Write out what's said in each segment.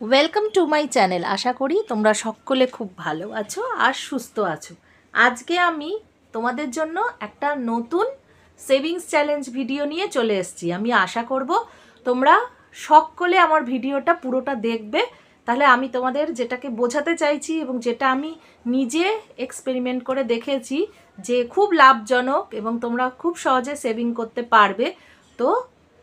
Welcome to my channel. আশা করি তোমরা সকলে খুব ভালো আছো আর সুস্থ আছো। আজকে আমি তোমাদের জন্য একটা নতুন সেভিংস চ্যালেঞ্জ ভিডিও নিয়ে চলে এসেছি। আমি আশা করব তোমরা সকলে আমার ভিডিওটা পুরোটা দেখবে। তাহলে আমি তোমাদের যেটাকে বোঝাতে চাইছি এবং যেটা আমি নিজে এক্সপেরিমেন্ট করে দেখেছি যে খুব লাভজনক এবং তোমরা খুব সহজে সেভিং করতে পারবে, তো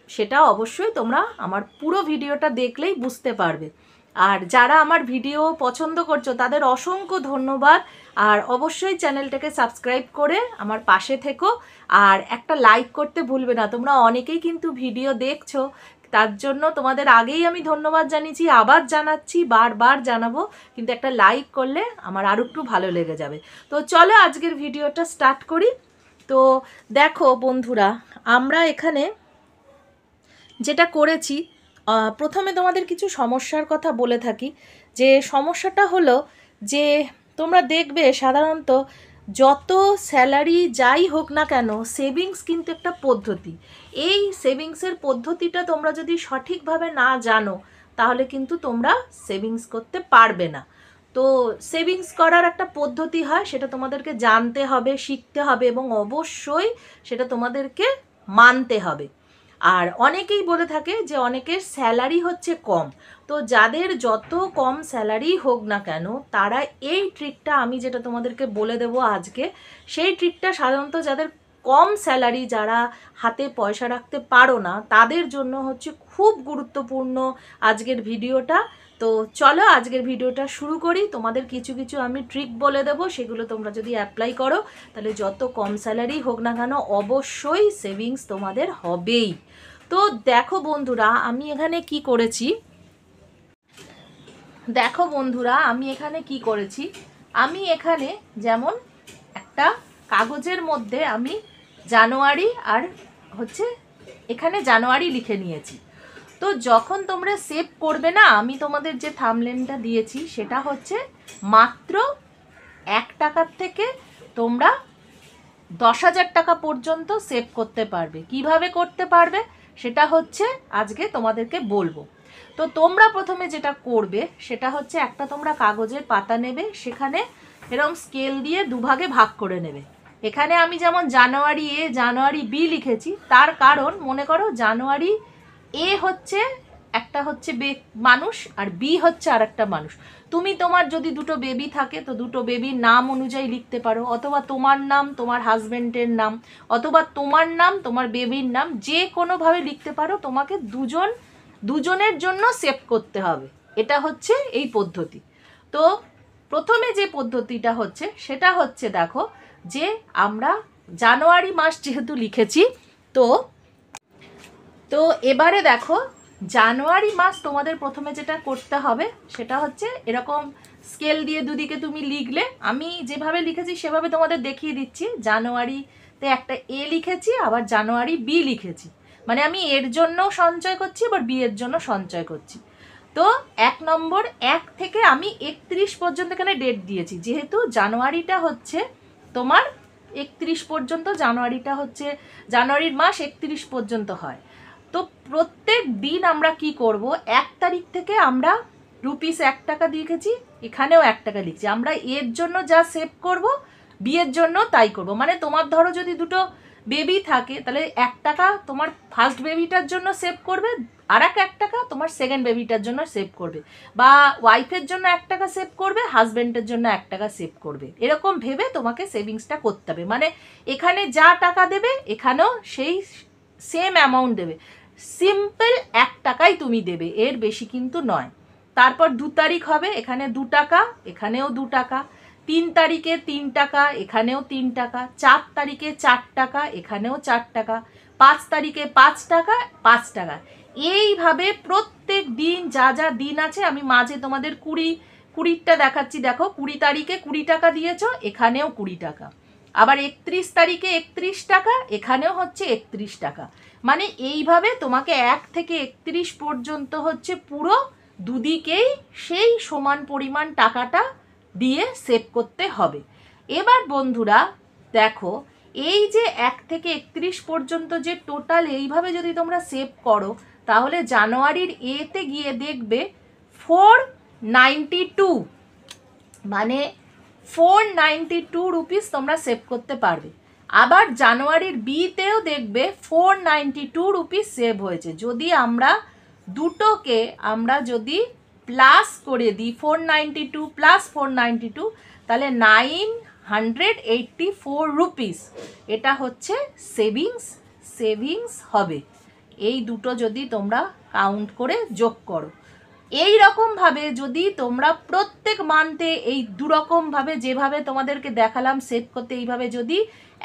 সেটা অবশ্যই তোমরা আমার পুরো ভিডিওটা দেখলেই বুঝতে পারবে। আর যারা আমার ভিডিও পছন্দ করছো তাদের অসংখ্য ধন্যবাদ। আর অবশ্যই চ্যানেলটাকে সাবস্ক্রাইব করে আমার পাশে থেকো, আর একটা লাইক করতে ভুলবে না। তোমরা অনেকেই কিন্তু ভিডিও দেখছো, তার জন্য তোমাদের আগেই আমি ধন্যবাদ জানিয়েছি, আবার জানাচ্ছি, বারবার জানাবো, কিন্তু একটা লাইক করলে আমার আরও একটু ভালো লেগে যাবে। তো চলো আজকের ভিডিওটা স্টার্ট করি। তো দেখো বন্ধুরা, আমরা এখানে যেটা করেছি, প্রথমে তোমাদের কিছু সমস্যার কথা বলে থাকি। যে সমস্যাটা হলো যে তোমরা দেখবে সাধারণত যত স্যালারি যাই হোক না কেন, সেভিংস কিন্তু একটা পদ্ধতি। এই সেভিংসের পদ্ধতিটা তোমরা যদি সঠিকভাবে না জানো তাহলে কিন্তু তোমরা সেভিংস করতে পারবে না। তো সেভিংস করার একটা পদ্ধতি হয়, সেটা তোমাদেরকে জানতে হবে, শিখতে হবে এবং অবশ্যই সেটা তোমাদেরকে মানতে হবে। আর অনেকেই বলে থাকে যে অনেকের স্যালারি হচ্ছে কম, তো যাদের যত কম স্যালারি হোক না কেন তারা এই ট্রিকটা আমি যেটা তোমাদেরকে বলে দেবো আজকে, সেই ট্রিকটা সাধারণত যাদের কম স্যালারি, যারা হাতে পয়সা রাখতে পারো না, তাদের জন্য হচ্ছে খুব গুরুত্বপূর্ণ আজকের ভিডিওটা। তো চলো আজকের ভিডিওটা শুরু করি। তোমাদের কিছু কিছু আমি ট্রিক বলে দেবো, সেগুলো তোমরা যদি অ্যাপ্লাই করো তাহলে যত কম স্যালারি হোক না কেন অবশ্যই সেভিংস তোমাদের হবেই। তো দেখো বন্ধুরা, আমি এখানে কি করেছি, আমি এখানে যেমন একটা কাগজের মধ্যে আমি জানুয়ারি আর হচ্ছে এখানে জানুয়ারি লিখে নিয়েছি। তো যখন তোমরা সেভ করবে না, আমি তোমাদের যে থাম্বনেলটা দিয়েছি সেটা হচ্ছে মাত্র 1 টাকার থেকে তোমরা 10,000 টাকা পর্যন্ত সেভ করতে পারবে। কিভাবে করতে পারবে সেটা হচ্ছে আজকে তোমাদেরকে বলবো। তো তোমরা প্রথমে যেটা করবে সেটা হচ্ছে একটা তোমরা কাগজের পাতা নেবে, সেখানে এরকম স্কেল দিয়ে দুভাগে ভাগ করে নেবে। এখানে আমি যেমন জানুয়ারি এ জানুয়ারি বি লিখেছি, তার কারণ মনে করো জানুয়ারি এ হচ্ছে একটা হচ্ছে মানুষ আর বি হচ্ছে আর একটা মানুষ। তুমি তোমার যদি দুটো বেবি থাকে তো দুটো বেবির নাম অনুযায়ী লিখতে পারো, অথবা তোমার নাম তোমার হাজবেন্ডের নাম, অথবা তোমার নাম তোমার বেবির নাম, যে কোনোভাবে লিখতে পারো। তোমাকে দুজনের জন্য সেভ করতে হবে, এটা হচ্ছে এই পদ্ধতি। তো প্রথমে যে পদ্ধতিটা হচ্ছে সেটা হচ্ছে দেখো, যে আমরা জানুয়ারি মাস যেহেতু লিখেছি, তো তো এবারে দেখো জানুয়ারি মাস তোমাদের প্রথমে যেটা করতে হবে সেটা হচ্ছে এরকম স্কেল দিয়ে দুদিকে তুমি লিখলে। আমি যেভাবে লিখেছি সেভাবে তোমাদের দেখিয়ে দিচ্ছি। জানুয়ারিতে একটা এ লিখেছি, আবার জানুয়ারি বি লিখেছি, মানে আমি এর জন্য সঞ্চয় করছি, আবার বি এর জন্য সঞ্চয় করছি। তো 1 নম্বর 1 থেকে আমি 31 পর্যন্ত এখানে ডেট দিয়েছি, যেহেতু জানুয়ারিটা হচ্ছে তোমার 31 পর্যন্ত, জানুয়ারির মাস 31 পর্যন্ত হয়। তো প্রত্যেক দিন আমরা কি করব, 1 তারিখ থেকে আমরা রুপিস 1 টাকা লিখেছি, এখানেও 1 টাকা লিখছি। আমরা এর জন্য যা সেভ করব বিয়ের জন্য তাই করব। মানে তোমার ধরো যদি দুটো বেবি থাকে তাহলে 1 টাকা তোমার ফার্স্ট বেবিটার জন্য সেভ করবে, আর 1 টাকা তোমার সেকেন্ড বেবিটার জন্য সেভ করবে, বা ওয়াইফের জন্য 1 টাকা সেভ করবে, হাজব্যান্ডের জন্য 1 টাকা সেভ করবে। এরকম ভেবে তোমাকে সেভিংসটা করতে হবে। মানে এখানে যা টাকা দেবে এখানেও সেই সেম অ্যামাউন্ট দেবে, সিম্পল 1 টাকাই তুমি দেবে, এর বেশি কিন্তু নয়। তারপর 2 তারিখ হবে, এখানে 2 টাকা, এখানেও 2 টাকা। 3 তারিখে 3 টাকা, এখানেও 3 টাকা। 4 তারিখে 4 টাকা, এখানেও 4 টাকা। 5 তারিখে 5 টাকা, 5 টাকা। এইভাবে প্রত্যেক দিন যা যা দিন আছে, আমি মাঝে তোমাদের 20টা দেখাচ্ছি। দেখো 20 তারিখে 20 টাকা দিয়েছো, এখানেও 20 টাকা। আবার 31 তারিখে 31 টাকা, এখানেও হচ্ছে 31 টাকা। মানে এইভাবে তোমাকে 1 থেকে 31 পর্যন্ত হচ্ছে পুরো দুদিকেই সেই সমান পরিমাণ টাকাটা দিয়ে সেভ করতে হবে। এবার বন্ধুরা দেখো, এই যে 1 থেকে 31 পর্যন্ত যে টোটাল এইভাবে যদি তোমরা সেভ করো, তাহলে জানুয়ারির এতে গিয়ে দেখবে 492, মানে 492 রুপিস তোমরা সেভ করতে পারবে। আবার জানুয়ারির বিতেও দেখবে 492 রুপিস সেভ হয়েছে। যদি আমরা দুটোকে আমরা যদি প্লাস করে দিই 492 প্লাস 492, তাহলে 984 রুপিস এটা হচ্ছে সেভিংস হবে। এই দুটো যদি তোমরা কাউন্ট করে যোগ করো, এই রকমভাবে যদি তোমরা প্রত্যেক মান্থে এই দুরকমভাবে যেভাবে তোমাদেরকে দেখালাম সেভ করতে, এইভাবে যদি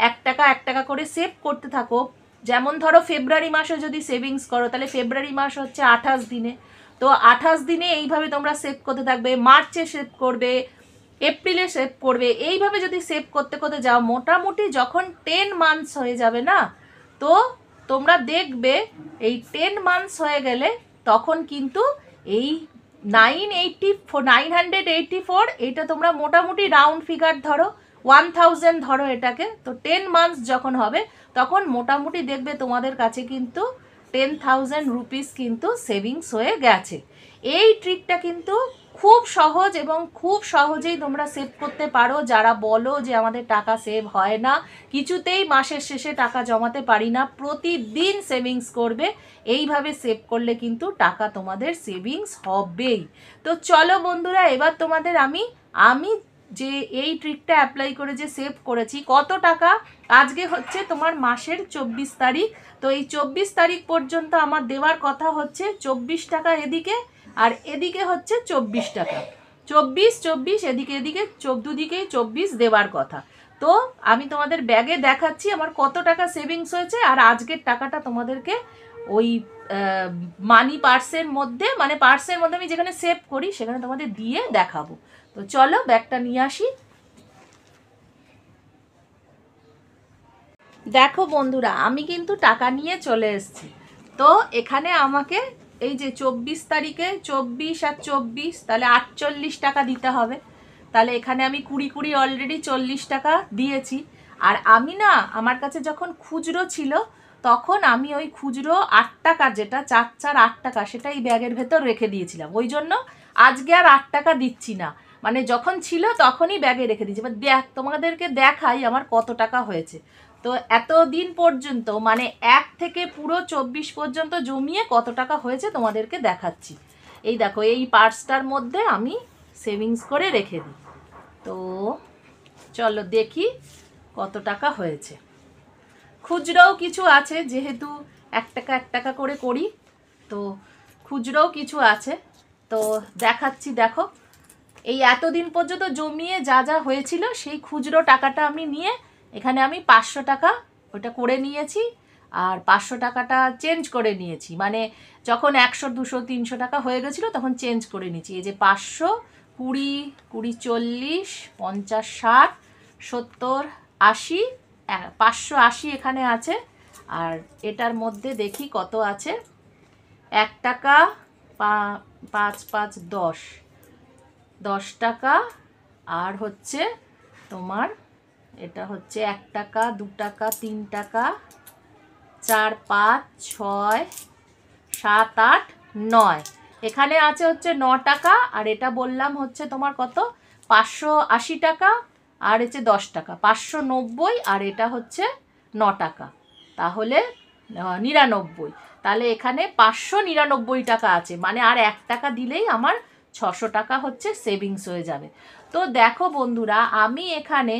1 টাকা 1 টাকা করে সেভ করতে থাকো, যেমন ধরো ফেব্রুয়ারি মাসে যদি সেভিংস করো তাহলে ফেব্রুয়ারি মাস হচ্ছে 28 দিনে, তো 28 দিনে এইভাবে তোমরা সেভ করতে থাকবে, মার্চে সেভ করবে, এপ্রিলে সেভ করবে, এইভাবে যদি সেভ করতে করতে যাও মোটামুটি যখন 10 মান্থস হয়ে যাবে না, তো তোমরা দেখবে এই 10 মান্থস হয়ে গেলে তখন কিন্তু এই 984 এটা তোমরা মোটামুটি রাউন্ড ফিগার ধরো 1000 ধরো এটাকে, তো 10 মান্থস যখন হবে তখন মোটামুটি দেখবে তোমাদের কাছে কিন্তু 10,000 রুপিস কিন্তু সেভিংস হয়ে গেছে। এই ট্রিকটা কিন্তু খুব সহজ এবং খুব সহজেই তোমরা সেভ করতে পারো। যারা বলো যে আমাদের টাকা সেভ হয় না, কিছুতেই মাসের শেষে টাকা জমাতে পারি না, প্রতিদিন সেভিংস করবে, এইভাবে সেভ করলে কিন্তু টাকা তোমাদের সেভিংস হবেই। তো চলো বন্ধুরা, এবার তোমাদের আমি যে এই ট্রিকটা অ্যাপ্লাই করে যে সেভ করেছি কত টাকা, আজকে হচ্ছে তোমার মাসের 24 তারিখ, তো এই 24 তারিখ পর্যন্ত আমার দেওয়ার কথা হচ্ছে 24 টাকা এদিকে, আর এদিকে হচ্ছে 24 টাকা, 24 এদিকে দুদিকেই 24 দেওয়ার কথা। তো আমি তোমাদের ব্যাগে দেখাচ্ছি আমার কত টাকা সেভিংস হয়েছে, আর আজকের টাকাটা তোমাদেরকে ওই মানি পার্সের মধ্যে, মানে পার্সের মধ্যে আমি যেখানে সেভ করি সেখানে তোমাদের দিয়ে দেখাবো। তো চলো ব্যাগটা নিয়ে আসি। দেখো বন্ধুরা, আমি কিন্তু টাকা নিয়ে চলে এসেছি। তো এখানে আমাকে এই যে 24 তারিখে 24 আর 24, তাহলে 48 টাকা দিতে হবে। তাহলে এখানে আমি 20 অলরেডি 40 টাকা দিয়েছি। আর আমি না, আমার কাছে যখন খুচরো ছিল তখন আমি ওই খুচরো 8 টাকা, যেটা 4 8 টাকা, সেটা এই ব্যাগের ভেতর রেখে দিয়েছিলাম, ওই জন্য আজকে আর 8 টাকা দিচ্ছি না, মানে যখন ছিল তখনই ব্যাগে রেখে দিয়েছি। এবার তোমাদেরকে দেখাই আমার কত টাকা হয়েছে। তো এতদিন পর্যন্ত মানে 1 থেকে পুরো 24 পর্যন্ত জমিয়ে কত টাকা হয়েছে তোমাদেরকে দেখাচ্ছি। এই দেখো, এই পার্সটার মধ্যে আমি সেভিংস করে রেখে দিই। তো চলো দেখি কত টাকা হয়েছে। খুচরোও কিছু আছে, যেহেতু 1 টাকা 1 টাকা করে করি, তো খুচরোও কিছু আছে, তো দেখাচ্ছি। দেখো, এই এতদিন পর্যন্ত জমিয়ে যা যা হয়েছিল সেই খুচরো টাকাটা আমি নিয়ে এখানে আমি 500 টাকা ওটা করে নিয়েছি, আর 500 টাকাটা চেঞ্জ করে নিয়েছি, মানে যখন 100 200 300 টাকা হয়ে গেছিলো তখন চেঞ্জ করে নিয়েছি। এই যে 500, 20 20 40 50 60 70 80, 580 এখানে আছে। আর এটার মধ্যে দেখি কত আছে, 1 টাকা 5 5 10 10 টাকা, আর হচ্ছে তোমার এটা হচ্ছে 1 টাকা 2 টাকা 3 টাকা 4 5 6 7 8 9, এখানে আছে হচ্ছে 9 টাকা, আর এটা বললাম হচ্ছে তোমার কত 580 টাকা, আর হচ্ছে 10 টাকা 590, আর এটা হচ্ছে 9 টাকা, তাহলে 99। তাহলে এখানে 599 টাকা আছে, মানে আর 1 টাকা দিলেই আমার 600 টাকা হচ্ছে সেভিংস হয়ে যাবে। তো দেখো বন্ধুরা, আমি এখানে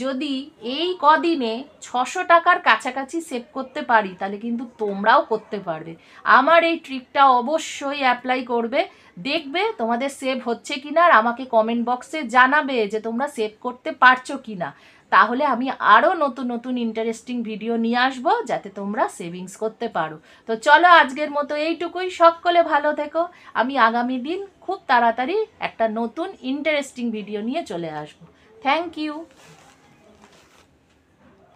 যদি এই কদিনে 600 টাকার কাছাকাছি সেভ করতে পারি, তাহলে কিন্তু তোমরাও করতে পারবে। আমার এই ট্রিকটা অবশ্যই অ্যাপ্লাই করবে, দেখবে তোমাদের সেভ হচ্ছে কিনা, আর আমাকে কমেন্ট বক্সে জানাবে যে তোমরা সেভ করতে পারছো কিনা। তাহলে আমি আরও নতুন নতুন ইন্টারেস্টিং ভিডিও নিয়ে আসবো, যাতে তোমরা সেভিংস করতে পারো। তো চলো আজকের মতো এইটুকুই, সকলে ভালো থেকো। আমি আগামী দিন খুব তাড়াতাড়ি একটা নতুন ইন্টারেস্টিং ভিডিও নিয়ে চলে আসবো। Thank you.